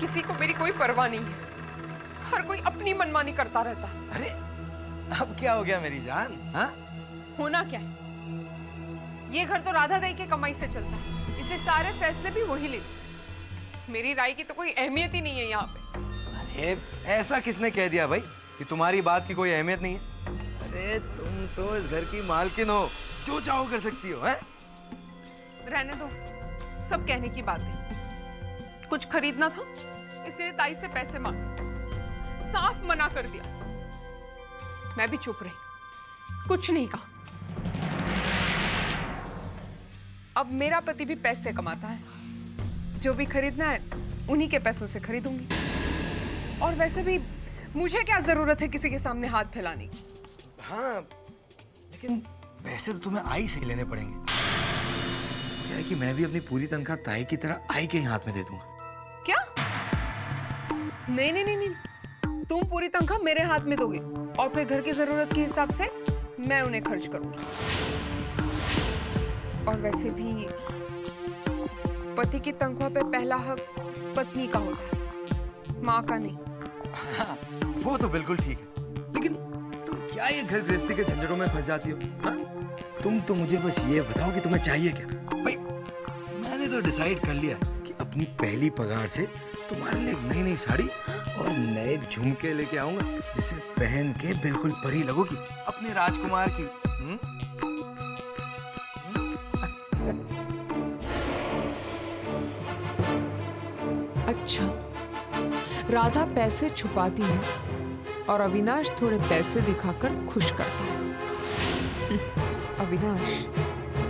किसी को मेरी कोई परवाह नहीं है। हर कोई अपनी मनमानी करता रहता है। अरे अब क्या हो गया मेरी जान? हाँ, होना क्या है? ये घर तो राधा दाई के कमाई से चलता है, इसलिए सारे फैसले भी वही लेती। मेरी राय की तो कोई अहमियत ही नहीं है यहाँ पे। अरे ऐसा किसने कह दिया भाई कि तुम्हारी बात की कोई अहमियत नहीं है? अरे तुम तो इस घर की मालकिन हो, जो चाहो कर सकती हो। हैं? रहने दो, सब कहने की बात है। कुछ खरीदना था इसलिए ताई से पैसे मांगे, साफ मना कर दिया। मैं भी चुप रही, कुछ नहीं कहा। अब मेरा पति भी पैसे कमाता है, जो भी खरीदना है उन्हीं के पैसों से खरीदूंगी। और वैसे भी मुझे क्या जरूरत है किसी के सामने हाथ फैलाने की? हाँ, लेकिन पैसे तो तुम्हें आई से ही लेने पड़ेंगे। क्या है कि मैं भी अपनी पूरी तनख्वाह ताई की तरह आई के ही हाथ में दे दूंगा। क्या? नहीं नहीं नहीं नहीं, तुम पूरी तनख्वाह मेरे हाथ में दोगे और फिर घर की जरूरत के हिसाब से मैं उन्हें खर्च करूंगी। और वैसे भी पति की तनख्वाह पे पहला हक पत्नी का होता है, माँ का नहीं। हाँ, वो तो बिल्कुल ठीक है, लेकिन तुम क्या ये घर गृहस्थी के झंझटों में फंस जाती हो? हाँ? तुम तो मुझे बस ये बताओ कि तुम्हें चाहिए क्या? भाई मैंने तो डिसाइड कर लिया कि अपनी पहली पगार से तुम्हारे लिए नई नई साड़ी और नए झुमके लेके आऊंगा, जिसे पहन के बिल्कुल परी लगोगी, अपने राजकुमार की। अच्छा, राधा पैसे छुपाती है और अविनाश थोड़े पैसे दिखाकर खुश करता है। अविनाश,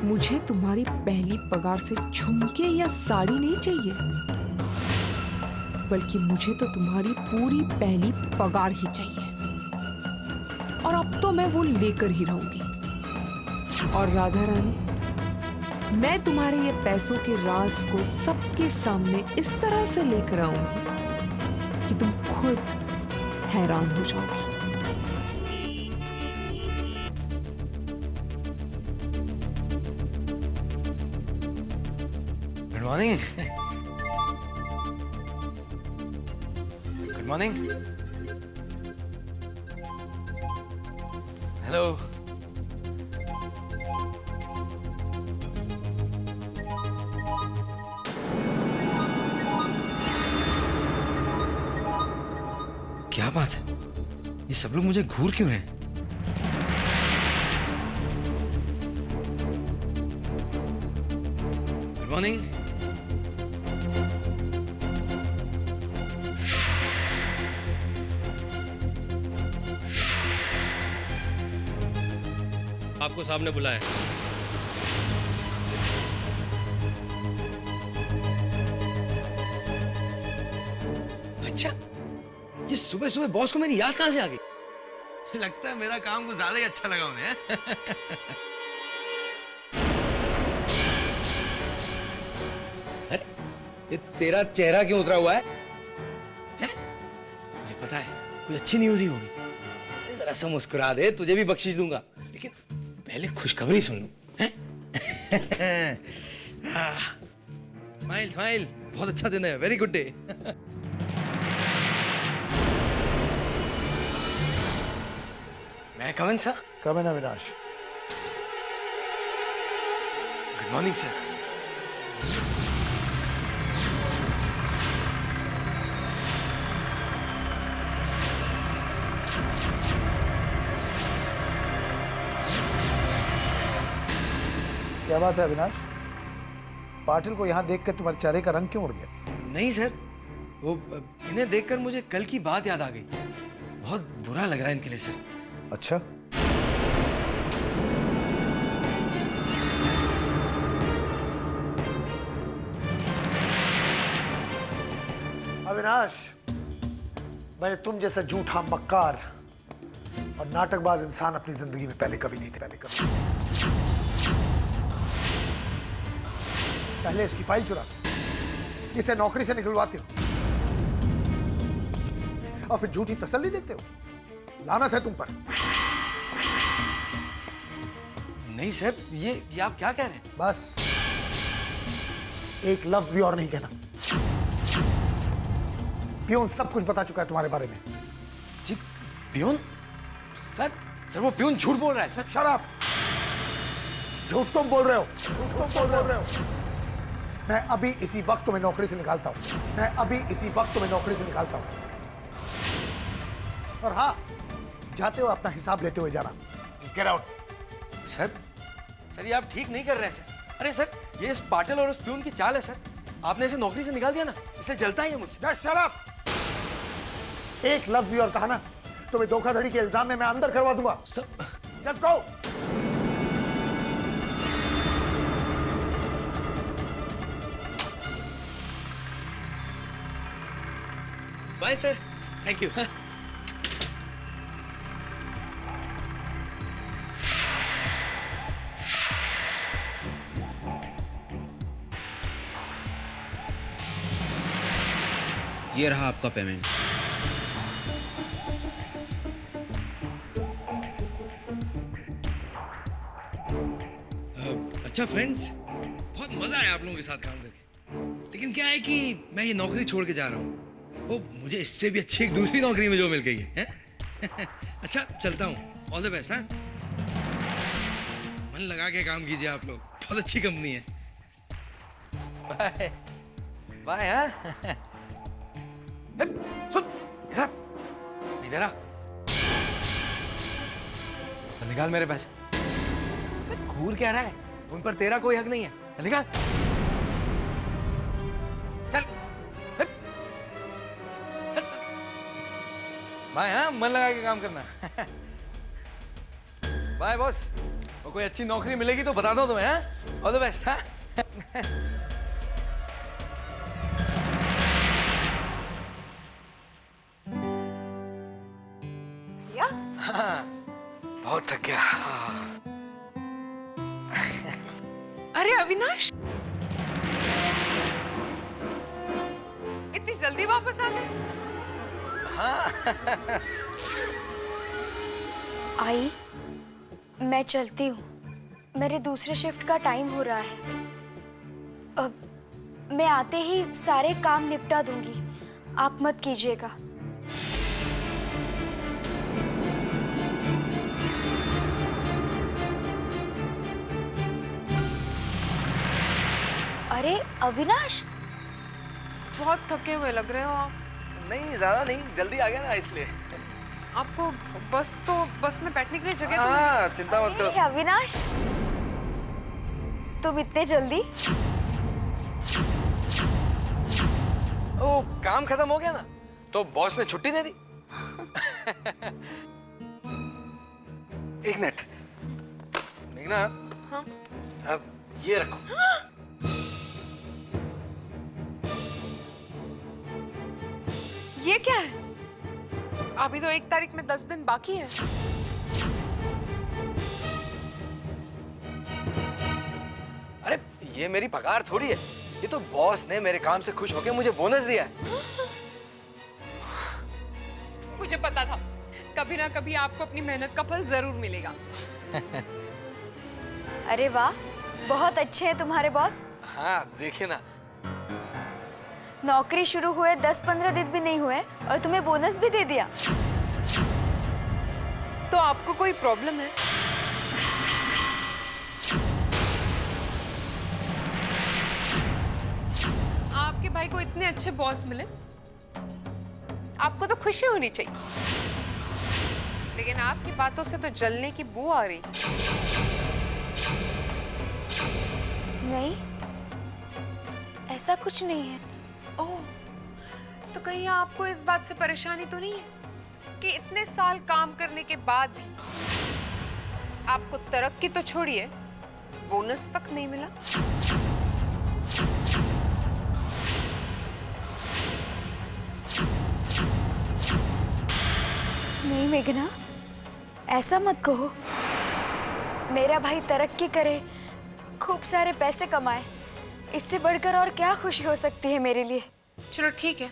मुझे तुम्हारी पहली पगार से झुमके या साड़ी नहीं चाहिए, बल्कि मुझे तो तुम्हारी पूरी पहली पगार ही चाहिए। और अब तो मैं वो लेकर ही रहूंगी। और राधा रानी, मैं तुम्हारे ये पैसों के राज को सबके सामने इस तरह से लेकर आऊंगी कि तुम खुद हैरान हो जाओगी। Good morning. Good morning. Hello. क्या बात है? ये सब लोग मुझे घूर क्यों रहे हैं? Good morning. आपको सामने बुलाया है। अच्छा, ये सुबह सुबह बॉस को मेरी याद कहां से आ गई? लगता है मेरा काम कुछ ज्यादा ही अच्छा लगा उन्हें। अरे ये तेरा चेहरा क्यों उतरा हुआ है? मुझे पता है कोई अच्छी न्यूज ही होगी। जरा सा मुस्कुरा दे, तुझे भी बख्शीश दूंगा, लेकिन पहले खुशखबरी सुन लूं। स्माइल स्माइल, बहुत अच्छा दिन है, very good day. May I come in sir? Come in Avinash. Good morning sir. क्या बात है अविनाश? पाटिल को यहाँ देखकर तुम्हारे चेहरे का रंग क्यों उड़ गया? नहीं सर, वो इन्हें देखकर मुझे कल की बात याद आ गई। बहुत बुरा लग रहा है इनके लिए सर। अच्छा, अविनाश, मैंने तुम जैसा झूठा मक्कार और नाटकबाज इंसान अपनी जिंदगी में पहले कभी नहीं थे। पहले इसकी फाइल चुरा, इसे नौकरी से निकलवाते हो और फिर झूठी तसल्ली देते हो। लानत है तुम पर। नहीं सर, ये आप क्या कह रहे हैं? बस एक लफ्ज भी और नहीं कहना। पियून सब कुछ बता चुका है तुम्हारे बारे में। जी पियून? सर सर वो पियून झूठ बोल रहा है सर। Shut up! झूठ तुम बोल रहे हो, झूठ तुम बोल रहे हो। मैं अभी इसी वक्त तुम्हें नौकरी से निकालता हूं, मैं अभी इसी वक्त तुम्हें नौकरी से निकालता हूं। और हाँ, जाते हो अपना हिसाब लेते हुए जाना। Just get out. Sir sir ये आप ठीक नहीं कर रहे हैं सर। अरे सर ये इस पाटिल और उस पियून की चाल है सर। आपने इसे नौकरी से निकाल दिया ना, इसे जलता ही है मुझसे। Just shut up! एक लफ्ज भी और कहा ना, तुम्हें धोखाधड़ी के इल्जाम में मैं अंदर करवा दूंगा। Sir let's go. Bye sir, thank you. ये रहा आपका पेमेंट। अच्छा फ्रेंड्स, बहुत मजा आया आप लोगों के साथ काम करके। लेकिन क्या है कि मैं ये नौकरी छोड़ के जा रहा हूँ। वो मुझे इससे भी अच्छी एक दूसरी नौकरी में जो मिल गई है। अच्छा चलता हूँ, ऑल द बेस्ट। हाँ, मन लगा के काम कीजिए आप लोग, बहुत अच्छी कंपनी है। Bye bye. हाँ सुन इधर आ, निकाल मेरे पैसे। घूर क्या रहा है, उन पर तेरा कोई हक नहीं है। निकाल चल। बाय। हाँ मन लगा के काम करना। Bye boss. वो कोई अच्छी नौकरी मिलेगी तो बता दो तुम्हें। हाँ ऑल द बेस्ट। हाँ बहुत थक गया। अरे अविनाश, इतनी जल्दी वापस आ गए? आई, मैं चलती हूँ, मेरे दूसरे शिफ्ट का टाइम हो रहा है। अब मैं आते ही सारे काम निपटा दूंगी, आप मत कीजिएगा। अरे अविनाश, बहुत थके हुए लग रहे हो आप। नहीं ज्यादा नहीं, जल्दी आ गया ना इसलिए। आपको बस में बैठने के लिए जगह तो हाँ चिंता मत अरे करो। अविनाश, तुम इतने जल्दी? ओ काम खत्म हो गया ना, तो बॉस ने छुट्टी दे दी। एक मिनट मेघना। हाँ? अब ये रखो। ये क्या है? अभी तो 1 तारीख में 10 दिन बाकी है। अरे ये मेरी पगार थोड़ी है, ये तो बॉस ने मेरे काम से खुश होकर मुझे बोनस दिया है। मुझे पता था कभी ना कभी आपको अपनी मेहनत का फल जरूर मिलेगा। अरे वाह, बहुत अच्छे हैं तुम्हारे बॉस। हाँ देखिए ना, नौकरी शुरू हुए 10-15 दिन भी नहीं हुए और तुम्हें बोनस भी दे दिया। तो आपको कोई प्रॉब्लम है? आपके भाई को इतने अच्छे बॉस मिले, आपको तो खुशी होनी चाहिए। लेकिन आपकी बातों से तो जलने की बू आ रही। नहीं, ऐसा कुछ नहीं है। ओह, तो कहीं आपको इस बात से परेशानी तो नहीं है कि इतने साल काम करने के बाद भी आपको तरक्की तो छोड़िए, बोनस तक नहीं मिला? नहीं मेघना, ऐसा मत कहो। मेरा भाई तरक्की करे, खूब सारे पैसे कमाए, इससे बढ़कर और क्या खुशी हो सकती है मेरे लिए। चलो ठीक है,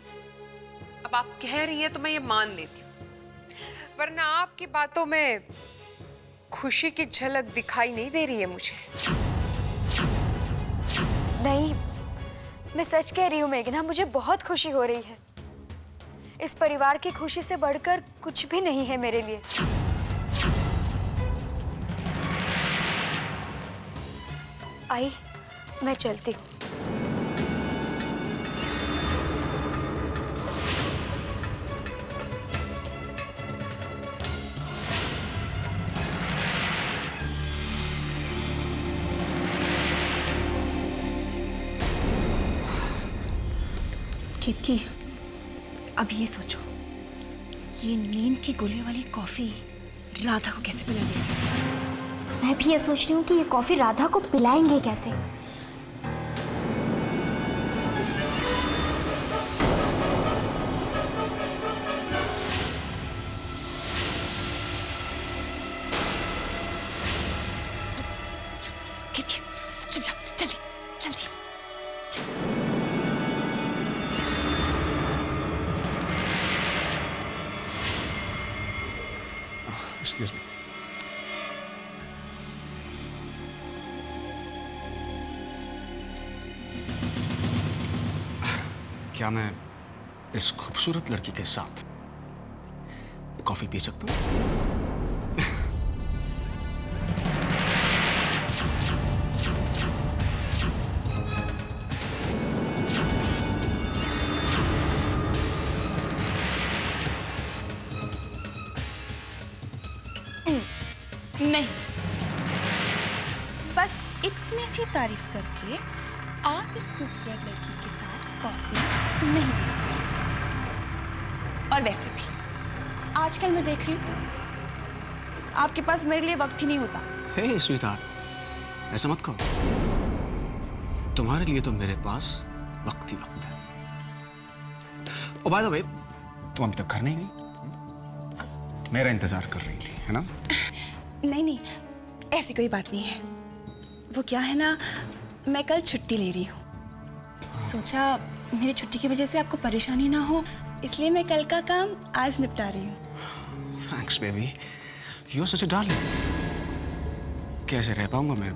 अब आप कह रही हैं तो मैं ये मान लेती हूँ, वरना आपकी बातों में खुशी की झलक दिखाई नहीं दे रही है मुझे। नहीं, मैं सच कह रही हूँ मेघना, मुझे बहुत खुशी हो रही है। इस परिवार की खुशी से बढ़कर कुछ भी नहीं है मेरे लिए। आई, मैं चलती हूँ। केतकी, अब ये सोचो, ये नींद की गोली वाली कॉफी राधा को कैसे पिला दिया जाए? मैं भी ये सोच रही हूँ कि ये कॉफी राधा को पिलाएंगे कैसे। केतकी, चुप जा, जल्दी जल्दी। Excuse me. क्या मैं इस खूबसूरत लड़की के साथ कॉफी पी सकता हूँ? नहीं, बस इतनी सी तारीफ करके आप इस खूबसूरत लड़की के साथ कॉफी नहीं पी सकते। और वैसे भी आजकल मैं देख रही हूँ आपके पास मेरे लिए वक्त ही नहीं होता। हे स्वीटहार्ट, ऐसा मत कहो। तुम्हारे लिए तो मेरे पास वक्त ही वक्त है। ओ बाय द वे, तुम अभी तक घर नहीं गई? मेरा इंतजार कर रही थी, है ना? नहीं नहीं, ऐसी कोई बात नहीं है। वो क्या है ना, मैं कल छुट्टी ले रही हूँ। सोचा मेरी छुट्टी की वजह से आपको परेशानी ना हो, इसलिए मैं कल का काम आज निपटा रही हूँ। Thanks baby, you are such a darling. कैसे रह पाऊंगा मैं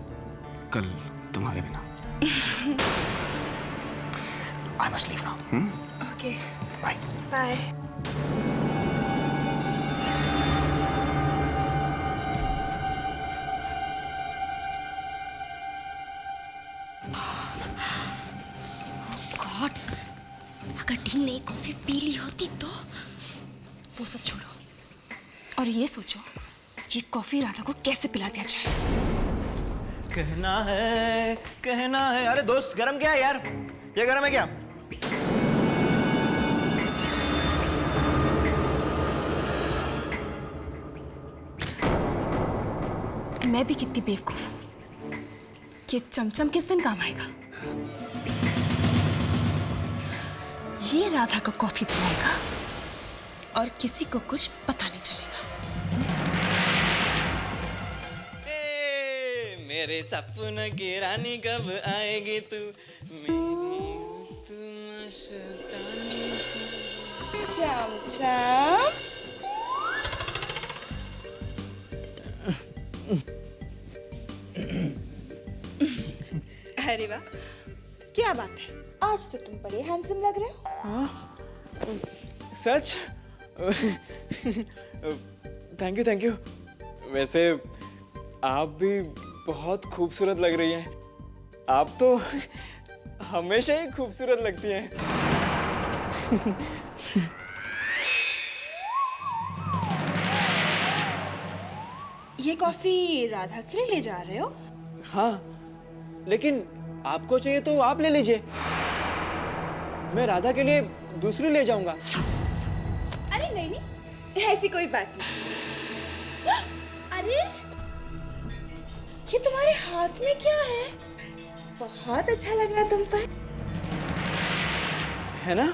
कल तुम्हारे बिना? I must leave now. Okay, bye. Bye. God, अगर टीम ने कॉफी पी ली होती तो। वो सब छोड़ो और ये सोचो ये कॉफी राधा को कैसे पिला दिया जाए। कहना है। अरे दोस्त, गरम क्या है यार? ये गरम है क्या? मैं भी कितनी बेवकूफ हूँ। ये चमचम किस दिन काम आएगा? ये राधा को कॉफी पिलाएगा और किसी को कुछ पता नहीं चलेगा। मेरे सपनों की रानी कब आएगी तू, मेरी तू मस्तानी। चमचम, अरे वाह, क्या बात है, आज तो तुम बड़े हैंडसम लग रहे हो। सच? Thank you. वैसे आप भी बहुत खूबसूरत लग रही हैं। आप तो हमेशा ही खूबसूरत लगती हैं। ये कॉफी राधा के लिए ले जा रहे हो? हाँ, लेकिन आपको चाहिए तो आप ले लीजिए। मैं राधा के लिए दूसरी ले जाऊंगा। अरे नहीं नहीं, ऐसी कोई बात नहीं। अरे ये तुम्हारे हाथ में क्या है? बहुत अच्छा लग रहा तुम पर, है ना?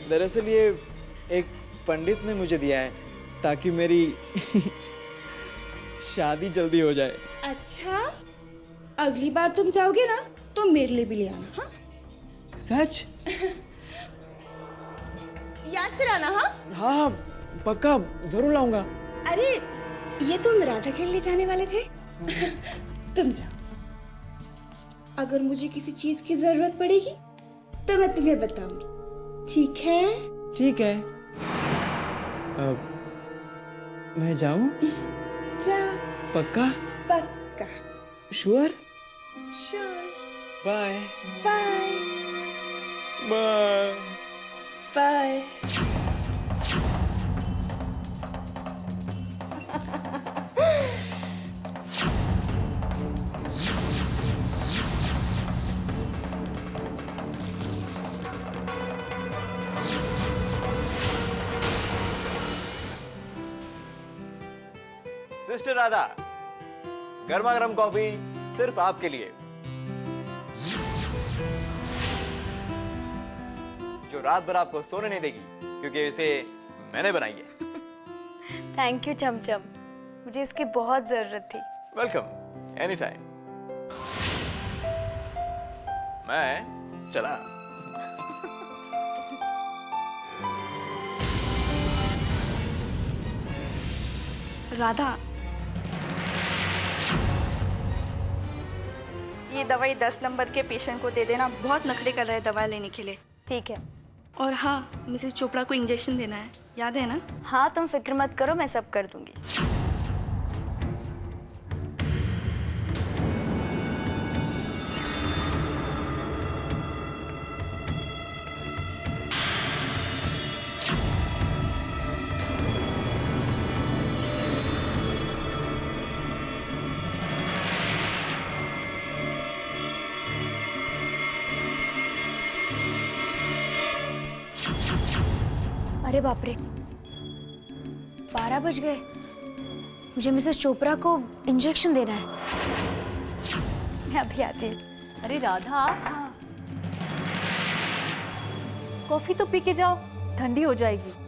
दरअसल ये एक पंडित ने मुझे दिया है ताकि मेरी शादी जल्दी हो जाए। अच्छा, अगली बार तुम जाओगे ना तो मेरे लिए भी ले आना। हाँ सच? याद से लाना। हाँ हाँ, पक्का जरूर लाऊंगा। अरे ये तुम राधा के लिए जाने वाले थे। तुम जाओ। अगर मुझे किसी चीज की जरूरत पड़ेगी तो मैं तुम्हें बताऊंगी, ठीक है? ठीक है। अब मैं जाऊं? जा। पक्का? पक्का। Sure? Sure. Bye. Bye. Bye. Bye. Sister Radha, गर्मा गर्म कॉफी सिर्फ आपके लिए, जो रात भर आपको सोने नहीं देगी, क्योंकि इसे मैंने बनाई है। थैंक यू चमचम, मुझे इसकी बहुत जरूरत थी। Welcome, any time. मैं चला। राधा, ये दवाई 10 नंबर के पेशेंट को दे देना, बहुत नखरे कर रहे हैं दवा लेने के लिए। ठीक है। और हाँ, मिसेस चोपड़ा को इंजेक्शन देना है, याद है ना? हाँ, तुम फिक्र मत करो, मैं सब कर दूंगी। अरे बाप रे, 12 बज गए। मुझे मिसेस चोपड़ा को इंजेक्शन देना है। मैं अभी आती हूँ। अरे राधा, हाँ। कॉफी तो पी के जाओ, ठंडी हो जाएगी।